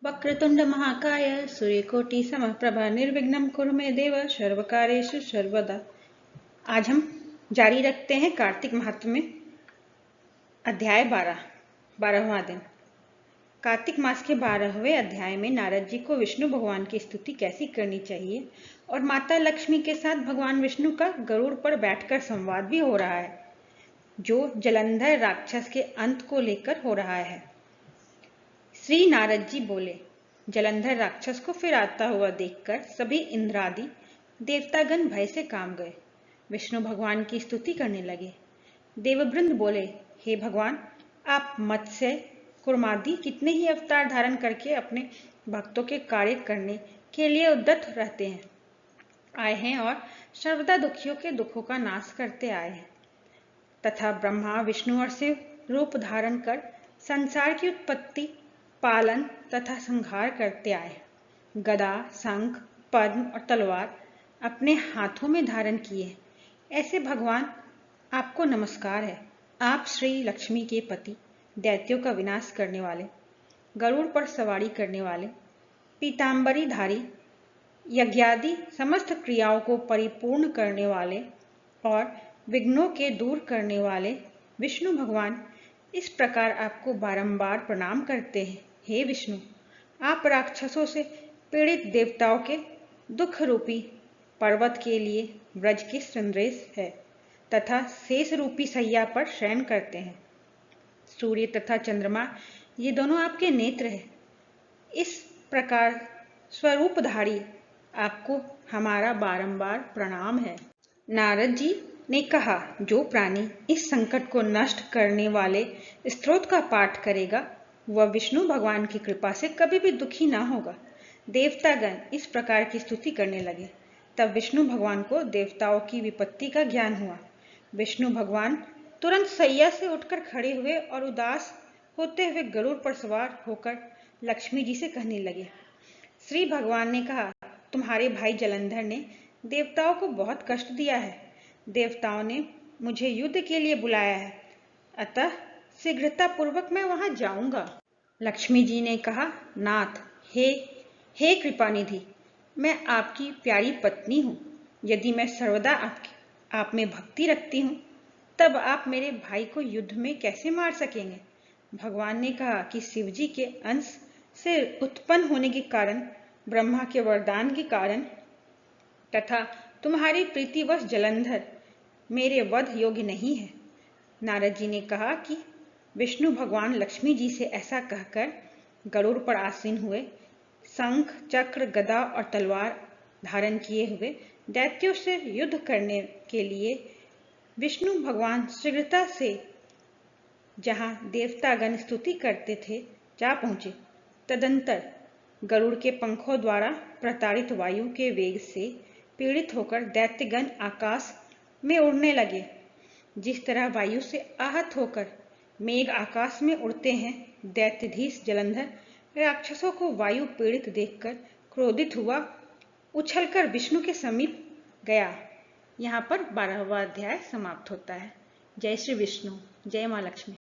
वक्रतुंड महाकाय सूर्यकोटि समप्रभा निर्विघ्नं कुरु मे देव सर्वकार्येषु सर्वदा। आज हम जारी रखते हैं कार्तिक माह में अध्याय 12वां दिन। कार्तिक मास के 12वें अध्याय में नारद जी को विष्णु भगवान की स्तुति कैसी करनी चाहिए और माता लक्ष्मी के साथ भगवान विष्णु का गरुड़ पर बैठकर संवाद भी हो रहा है, जो जलंधर राक्षस के अंत को लेकर हो रहा है। श्री नारद जी बोले, जलंधर राक्षस को फिर आता हुआ देखकर सभी इंद्रादि देवतागण भय से कांप गए। विष्णु भगवान की स्तुति करने लगे। देववृंद बोले, हे भगवान, आप मत्स्य कुर्मादि कितने ही अवतार धारण करके अपने भक्तों के कार्य करने के लिए उद्यत रहते हैं, आए हैं और सर्वदा दुखियों के दुखों का नाश करते आए हैं, तथा ब्रह्मा विष्णु और शिव रूप धारण कर संसार की उत्पत्ति, पालन तथा संहार करते आए। गदा, शंख, पद्म और तलवार अपने हाथों में धारण किए। ऐसे भगवान आपको नमस्कार है। आप श्री लक्ष्मी के पति, दैत्यों का विनाश करने वाले, गरुड़ पर सवारी करने वाले, पीतांबरी धारी, यज्ञादि समस्त क्रियाओं को परिपूर्ण करने वाले और विघ्नों के दूर करने वाले विष्णु भगवान इस प्रकार आपको बारंबार प्रणाम करते हैं। हे विष्णु, आप राक्षसों से पीड़ित देवताओं के दुख रूपी पर्वत के लिए ब्रज की संदेश है तथा शेष रूपी सैया पर शयन करते हैं। सूर्य तथा चंद्रमा ये दोनों आपके नेत्र हैं। इस प्रकार स्वरूपधारी आपको हमारा बारंबार प्रणाम है। नारद जी ने कहा, जो प्राणी इस संकट को नष्ट करने वाले स्तोत्र का पाठ करेगा वह विष्णु भगवान की कृपा से कभी भी दुखी ना होगा। देवतागण इस प्रकार की स्तुति करने लगे। तब विष्णु भगवान को देवताओं की विपत्ति का ज्ञान हुआ। विष्णु भगवान तुरंत सैया से उठकर खड़े हुए और उदास होते हुए गरुड़ पर सवार होकर लक्ष्मी जी से कहने लगे। श्री भगवान ने कहा, तुम्हारे भाई जलंधर ने देवताओं को बहुत कष्ट दिया है। देवताओं ने मुझे युद्ध के लिए बुलाया है, अतः शीघ्रता पूर्वक मैं वहां जाऊंगा। लक्ष्मी जी ने कहा, नाथ, हे कृपानिधि, मैं आपकी प्यारी पत्नी हूँ। यदि मैं सर्वदा आप में भक्ति रखती हूँ, तब आप मेरे भाई को युद्ध में कैसे मार सकेंगे। भगवान ने कहा कि शिवजी के अंश से उत्पन्न होने के कारण, ब्रह्मा के वरदान के कारण तथा तुम्हारी प्रीतिवश जलंधर मेरे वध योग्य नहीं है। नारद जी ने कहा कि विष्णु भगवान लक्ष्मी जी से ऐसा कहकर गरुड़ पर आसीन हुए, शंख, चक्र, गदा और तलवार धारण किए हुए दैत्यों से युद्ध करने के लिए विष्णु भगवान शीघ्रता से जहां देवतागण स्तुति करते थे जा पहुंचे। तदंतर गरुड़ के पंखों द्वारा प्रताड़ित वायु के वेग से पीड़ित होकर दैत्यगण आकाश में उड़ने लगे। जिस तरह वायु से आहत होकर मेघ आकाश में उड़ते हैं, दैत्यधीश जलंधर राक्षसों को वायु पीड़ित देखकर क्रोधित हुआ, उछलकर विष्णु के समीप गया। यहाँ पर 12वां अध्याय समाप्त होता है। जय श्री विष्णु, जय माँ लक्ष्मी।